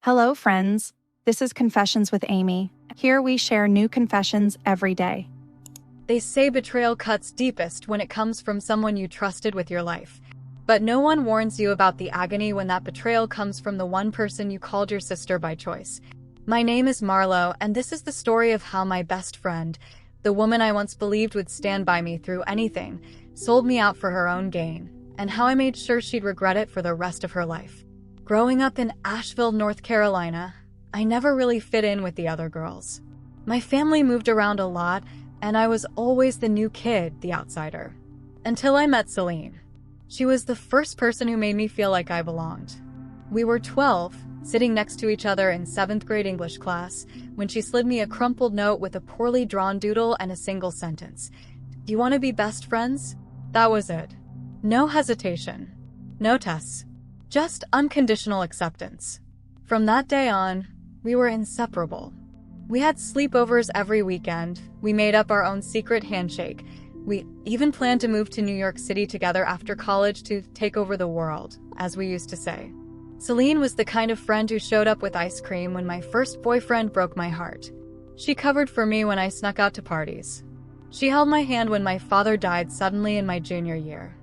Hello, friends. This is Confessions with Amy. Here we share new confessions every day. They say betrayal cuts deepest when it comes from someone you trusted with your life. But no one warns you about the agony when that betrayal comes from the one person you called your sister by choice. My name is Marlo, and this is the story of how my best friend, the woman I once believed would stand by me through anything, sold me out for her own gain, and how I made sure she'd regret it for the rest of her life. Growing up in Asheville, North Carolina, I never really fit in with the other girls. My family moved around a lot, and I was always the new kid, the outsider. Until I met Celine. She was the first person who made me feel like I belonged. We were 12, sitting next to each other in 7th grade English class, when she slid me a crumpled note with a poorly drawn doodle and a single sentence. "Do you want to be best friends?" That was it. No hesitation. No tests. Just unconditional acceptance. From that day on, we were inseparable. We had sleepovers every weekend. We made up our own secret handshake. We even planned to move to New York City together after college to take over the world, as we used to say. Celine was the kind of friend who showed up with ice cream when my first boyfriend broke my heart. She covered for me when I snuck out to parties. She held my hand when my father died suddenly in my junior year.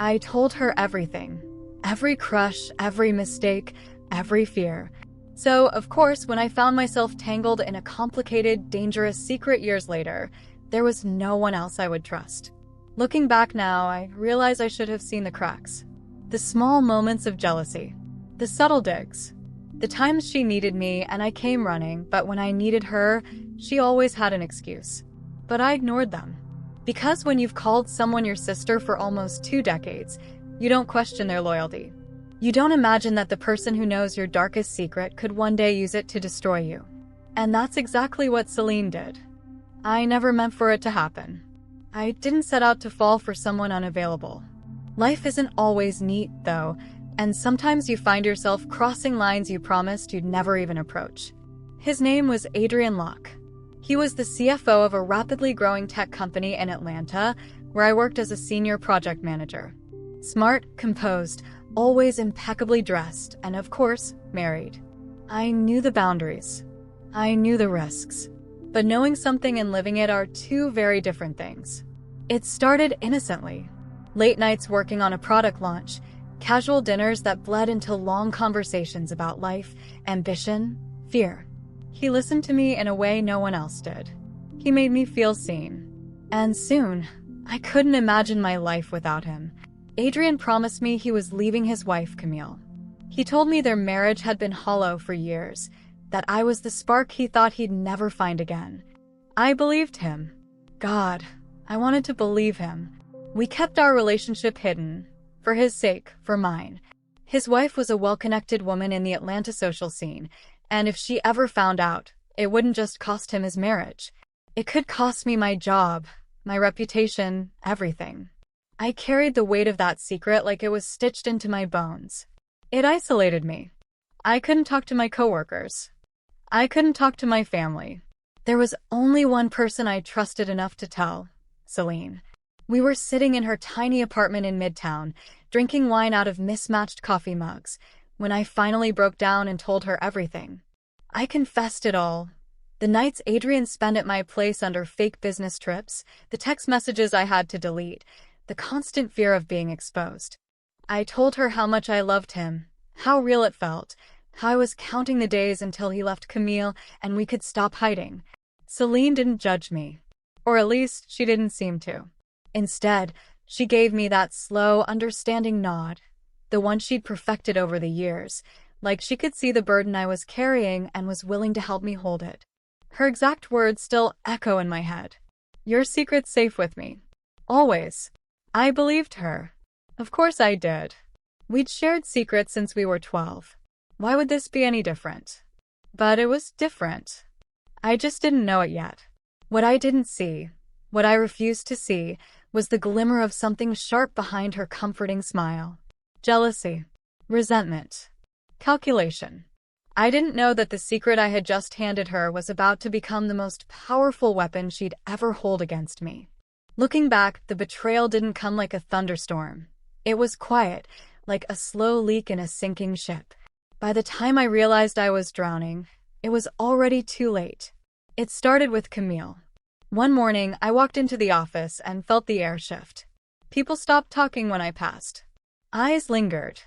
I told her everything. Every crush, every mistake, every fear. So, of course, when I found myself tangled in a complicated, dangerous secret years later, there was no one else I would trust. Looking back now, I realize I should have seen the cracks. The small moments of jealousy. The subtle digs. The times she needed me and I came running, but when I needed her, she always had an excuse. But I ignored them. Because when you've called someone your sister for almost 2 decades, you don't question their loyalty. You don't imagine that the person who knows your darkest secret could one day use it to destroy you. And that's exactly what Celine did. I never meant for it to happen. I didn't set out to fall for someone unavailable. Life isn't always neat, though, and sometimes you find yourself crossing lines you promised you'd never even approach. His name was Adrian Locke. He was the CFO of a rapidly growing tech company in Atlanta, where I worked as a senior project manager. Smart, composed, always impeccably dressed, and of course, married. I knew the boundaries. I knew the risks. But knowing something and living it are two very different things. It started innocently. Late nights working on a product launch, casual dinners that bled into long conversations about life, ambition, fear. He listened to me in a way no one else did. He made me feel seen. And soon, I couldn't imagine my life without him. Adrian promised me he was leaving his wife, Camille. He told me their marriage had been hollow for years, that I was the spark he thought he'd never find again. I believed him. God, I wanted to believe him. We kept our relationship hidden, for his sake, for mine. His wife was a well-connected woman in the Atlanta social scene, and if she ever found out, it wouldn't just cost him his marriage. It could cost me my job, my reputation, everything. I carried the weight of that secret like it was stitched into my bones. It isolated me. I couldn't talk to my coworkers. I couldn't talk to my family. There was only one person I trusted enough to tell, Celine. We were sitting in her tiny apartment in Midtown, drinking wine out of mismatched coffee mugs, when I finally broke down and told her everything. I confessed it all. The nights Adrian spent at my place under fake business trips, the text messages I had to delete, the constant fear of being exposed. I told her how much I loved him, how real it felt, how I was counting the days until he left Camille and we could stop hiding. Celine didn't judge me. Or at least, she didn't seem to. Instead, she gave me that slow, understanding nod, the one she'd perfected over the years, like she could see the burden I was carrying and was willing to help me hold it. Her exact words still echo in my head. "Your secret's safe with me. Always." I believed her. Of course I did. We'd shared secrets since we were 12. Why would this be any different? But it was different. I just didn't know it yet. What I didn't see, what I refused to see, was the glimmer of something sharp behind her comforting smile. Jealousy. Resentment. Calculation. I didn't know that the secret I had just handed her was about to become the most powerful weapon she'd ever hold against me. Looking back, the betrayal didn't come like a thunderstorm. It was quiet, like a slow leak in a sinking ship. By the time I realized I was drowning, it was already too late. It started with Camille. One morning, I walked into the office and felt the air shift. People stopped talking when I passed. Eyes lingered.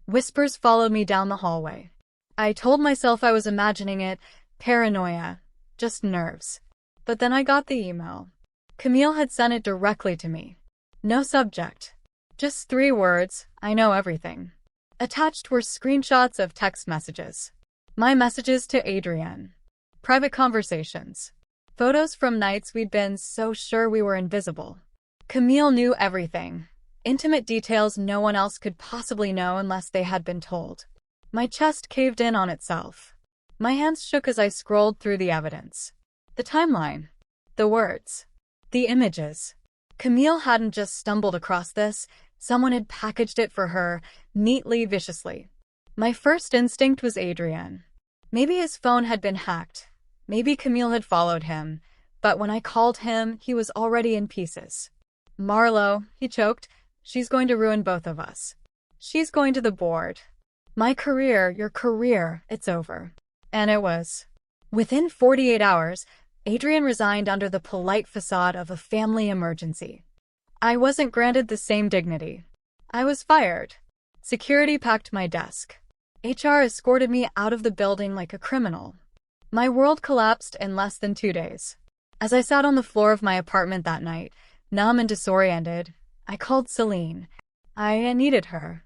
Whispers followed me down the hallway. I told myself I was imagining it, paranoia, just nerves. But then I got the email. Camille had sent it directly to me. No subject. Just 3 words, I know everything. Attached were screenshots of text messages. My messages to Adrienne. Private conversations. Photos from nights we'd been so sure we were invisible. Camille knew everything. Intimate details no one else could possibly know unless they had been told. My chest caved in on itself. My hands shook as I scrolled through the evidence. The timeline. The words. The images. Camille hadn't just stumbled across this. Someone had packaged it for her, neatly, viciously. My first instinct was Adrienne. Maybe his phone had been hacked. Maybe Camille had followed him. But when I called him, he was already in pieces. Marlo, he choked. She's going to ruin both of us. She's going to the board. My career, your career, it's over. And it was. Within 48 hours, Adrienne resigned under the polite facade of a family emergency. I wasn't granted the same dignity. I was fired. Security packed my desk. HR escorted me out of the building like a criminal. My world collapsed in less than 2 days. As I sat on the floor of my apartment that night, numb and disoriented, I called Celine. I needed her.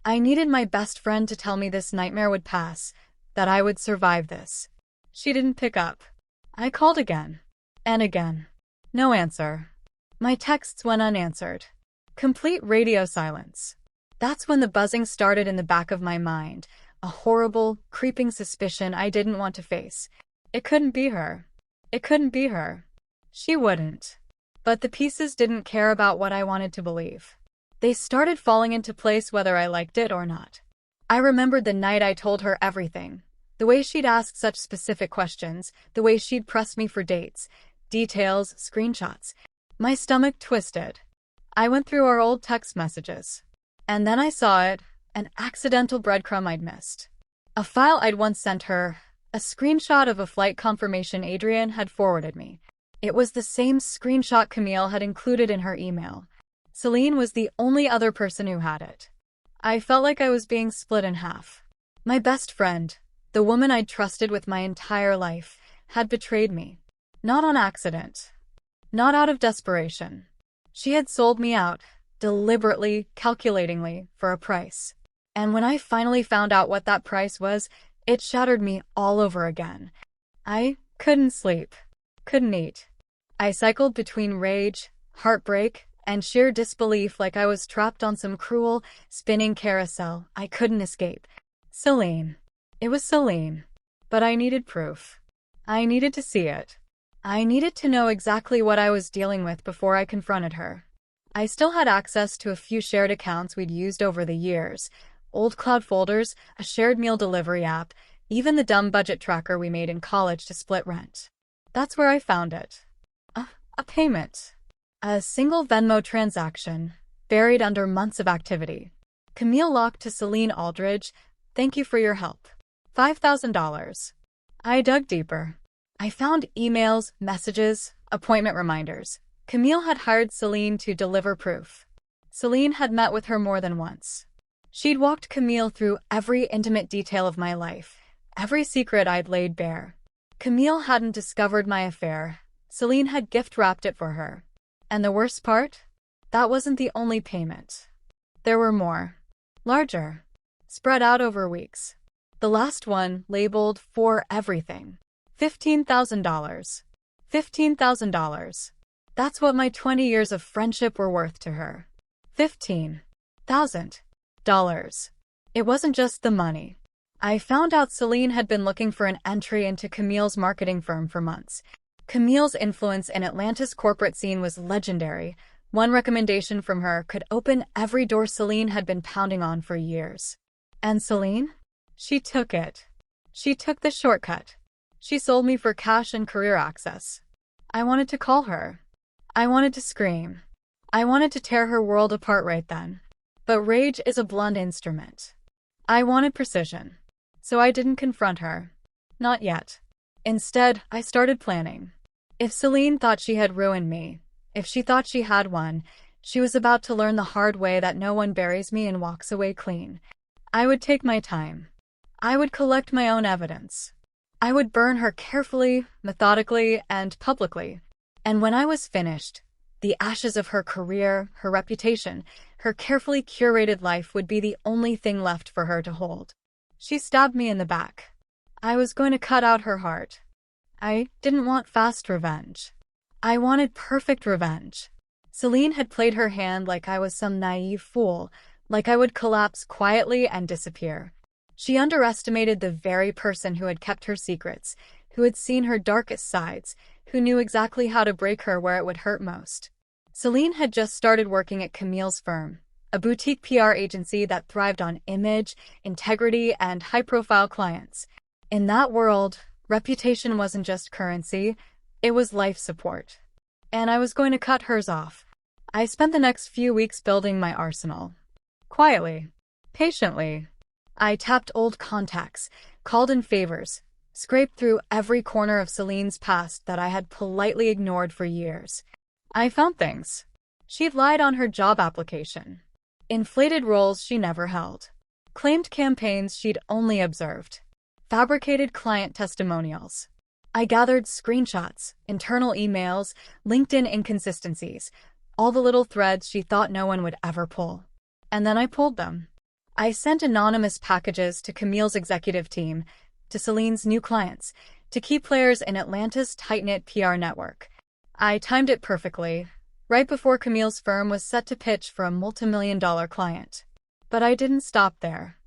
I needed my best friend to tell me this nightmare would pass, that I would survive this. She didn't pick up. I called again. And again. No answer. My texts went unanswered. Complete radio silence. That's when the buzzing started in the back of my mind, a horrible, creeping suspicion I didn't want to face. It couldn't be her. It couldn't be her. She wouldn't. But the pieces didn't care about what I wanted to believe. They started falling into place whether I liked it or not. I remembered the night I told her everything. The way she'd ask such specific questions, the way she'd press me for dates, details, screenshots. My stomach twisted. I went through our old text messages. And then I saw it, an accidental breadcrumb I'd missed. A file I'd once sent her, a screenshot of a flight confirmation Adrienne had forwarded me. It was the same screenshot Camille had included in her email. Celine was the only other person who had it. I felt like I was being split in half. My best friend, the woman I'd trusted with my entire life, had betrayed me. Not on accident. Not out of desperation. She had sold me out, deliberately, calculatingly, for a price. And when I finally found out what that price was, it shattered me all over again. I couldn't sleep. Couldn't eat. I cycled between rage, heartbreak, and sheer disbelief like I was trapped on some cruel, spinning carousel I couldn't escape. Celine. It was Celine. But I needed proof. I needed to see it. I needed to know exactly what I was dealing with before I confronted her. I still had access to a few shared accounts we'd used over the years, old cloud folders, a shared meal delivery app, even the dumb budget tracker we made in college to split rent. That's where I found it. A payment. A single Venmo transaction, buried under months of activity. Camille locked to Celine Aldridge, thank you for your help. $5,000. I dug deeper. I found emails, messages, appointment reminders. Camille had hired Celine to deliver proof. Celine had met with her more than once. She'd walked Camille through every intimate detail of my life, every secret I'd laid bare. Camille hadn't discovered my affair. Celine had gift-wrapped it for her. And the worst part? That wasn't the only payment. There were more. Larger. Spread out over weeks. The last one, labeled for everything. $15,000. $15,000. That's what my 20 years of friendship were worth to her. $15,000. It wasn't just the money. I found out Celine had been looking for an entry into Camille's marketing firm for months. Camille's influence in Atlanta's corporate scene was legendary. One recommendation from her could open every door Celine had been pounding on for years. And Celine? She took it. She took the shortcut. She sold me for cash and career access. I wanted to call her. I wanted to scream. I wanted to tear her world apart right then. But rage is a blunt instrument. I wanted precision. So I didn't confront her. Not yet. Instead, I started planning. If Celine thought she had ruined me, if she thought she had won, she was about to learn the hard way that no one buries me and walks away clean. I would take my time. I would collect my own evidence. I would burn her carefully, methodically, and publicly. And when I was finished, the ashes of her career, her reputation, her carefully curated life would be the only thing left for her to hold. She stabbed me in the back. I was going to cut out her heart. I didn't want fast revenge. I wanted perfect revenge. Celine had played her hand like I was some naive fool, like I would collapse quietly and disappear. She underestimated the very person who had kept her secrets, who had seen her darkest sides, who knew exactly how to break her where it would hurt most. Celine had just started working at Camille's firm, a boutique PR agency that thrived on image, integrity, and high-profile clients. In that world, reputation wasn't just currency, it was life support. And I was going to cut hers off. I spent the next few weeks building my arsenal. Quietly, patiently. I tapped old contacts, called in favors, scraped through every corner of Celine's past that I had politely ignored for years. I found things. She'd lied on her job application. Inflated roles she never held. Claimed campaigns she'd only observed. Fabricated client testimonials. I gathered screenshots, internal emails, LinkedIn inconsistencies, all the little threads she thought no one would ever pull. And then I pulled them. I sent anonymous packages to Camille's executive team, to Celine's new clients, to key players in Atlanta's tight-knit PR network. I timed it perfectly, right before Camille's firm was set to pitch for a multimillion-dollar client. But I didn't stop there.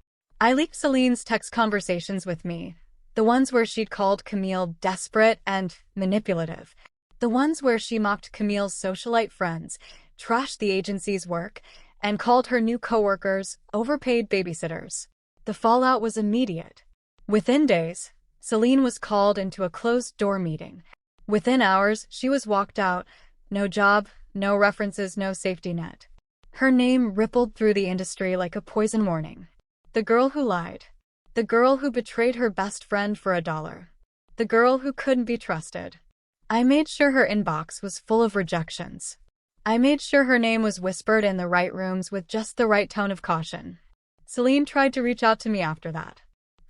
I leaked Celine's text conversations with me, the ones where she'd called Camille desperate and manipulative, the ones where she mocked Camille's socialite friends, trashed the agency's work, and called her new coworkers overpaid babysitters. The fallout was immediate. Within days, Celine was called into a closed-door meeting. Within hours, she was walked out. No job, no references, no safety net. Her name rippled through the industry like a poison warning. The girl who lied. The girl who betrayed her best friend for $1. The girl who couldn't be trusted. I made sure her inbox was full of rejections. I made sure her name was whispered in the right rooms with just the right tone of caution. Celine tried to reach out to me after that.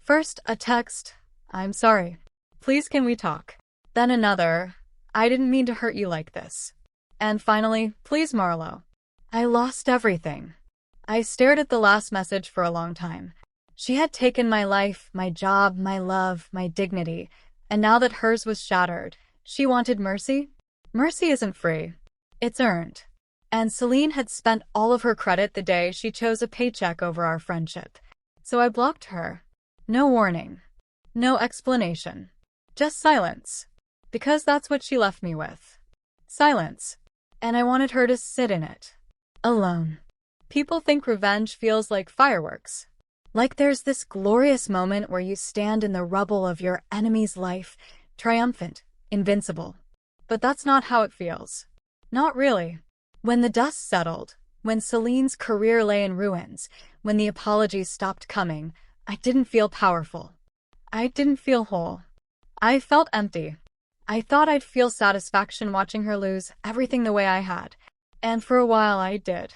First, a text, "I'm sorry. Please can we talk?" Then another, "I didn't mean to hurt you like this." And finally, "Please Marlo." I lost everything. I stared at the last message for a long time. She had taken my life, my job, my love, my dignity, and now that hers was shattered, she wanted mercy? Mercy isn't free. It's earned. And Celine had spent all of her credit the day she chose a paycheck over our friendship. So I blocked her. No warning. No explanation. Just silence. Because that's what she left me with. Silence. And I wanted her to sit in it. Alone. People think revenge feels like fireworks. Like there's this glorious moment where you stand in the rubble of your enemy's life, triumphant, invincible. But that's not how it feels. Not really. When the dust settled, when Celine's career lay in ruins, when the apologies stopped coming, I didn't feel powerful. I didn't feel whole. I felt empty. I thought I'd feel satisfaction watching her lose everything the way I had. And for a while I did.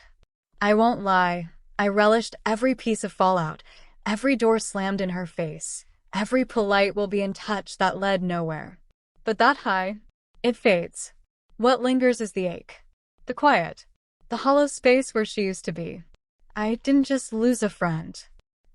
I won't lie. I relished every piece of fallout, every door slammed in her face, every polite "we'll be in touch" that led nowhere. But that high, it fades. What lingers is the ache, the quiet, the hollow space where she used to be. I didn't just lose a friend.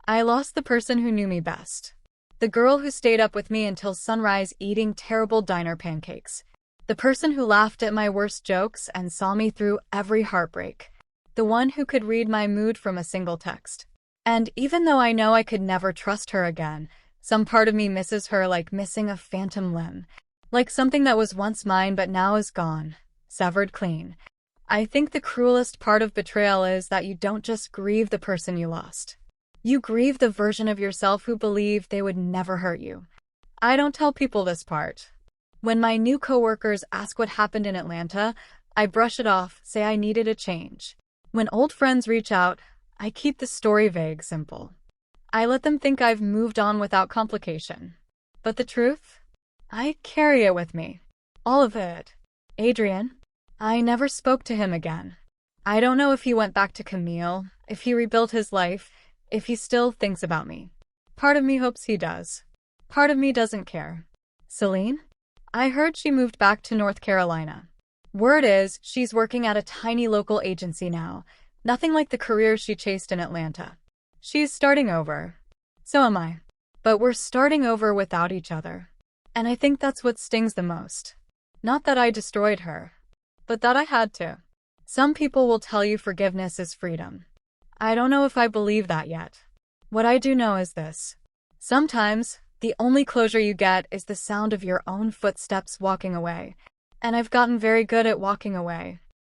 I lost the person who knew me best. The girl who stayed up with me until sunrise eating terrible diner pancakes. The person who laughed at my worst jokes and saw me through every heartbreak. The one who could read my mood from a single text. And even though I know I could never trust her again, some part of me misses her like missing a phantom limb. Like something that was once mine but now is gone, severed clean. I think the cruelest part of betrayal is that you don't just grieve the person you lost. You grieve the version of yourself who believed they would never hurt you. I don't tell people this part. When my new coworkers ask what happened in Atlanta, I brush it off, say I needed a change. When old friends reach out, I keep the story vague, simple. I let them think I've moved on without complication. But the truth? I carry it with me. All of it. Adrian? I never spoke to him again. I don't know if he went back to Camille, if he rebuilt his life, if he still thinks about me. Part of me hopes he does. Part of me doesn't care. Celine? I heard she moved back to North Carolina. Word is, she's working at a tiny local agency now. Nothing like the career she chased in Atlanta. She's starting over. So am I. But we're starting over without each other. And I think that's what stings the most. Not that I destroyed her, but that I had to. Some people will tell you forgiveness is freedom. I don't know if I believe that yet. What I do know is this. Sometimes, the only closure you get is the sound of your own footsteps walking away. And I've gotten very good at walking away.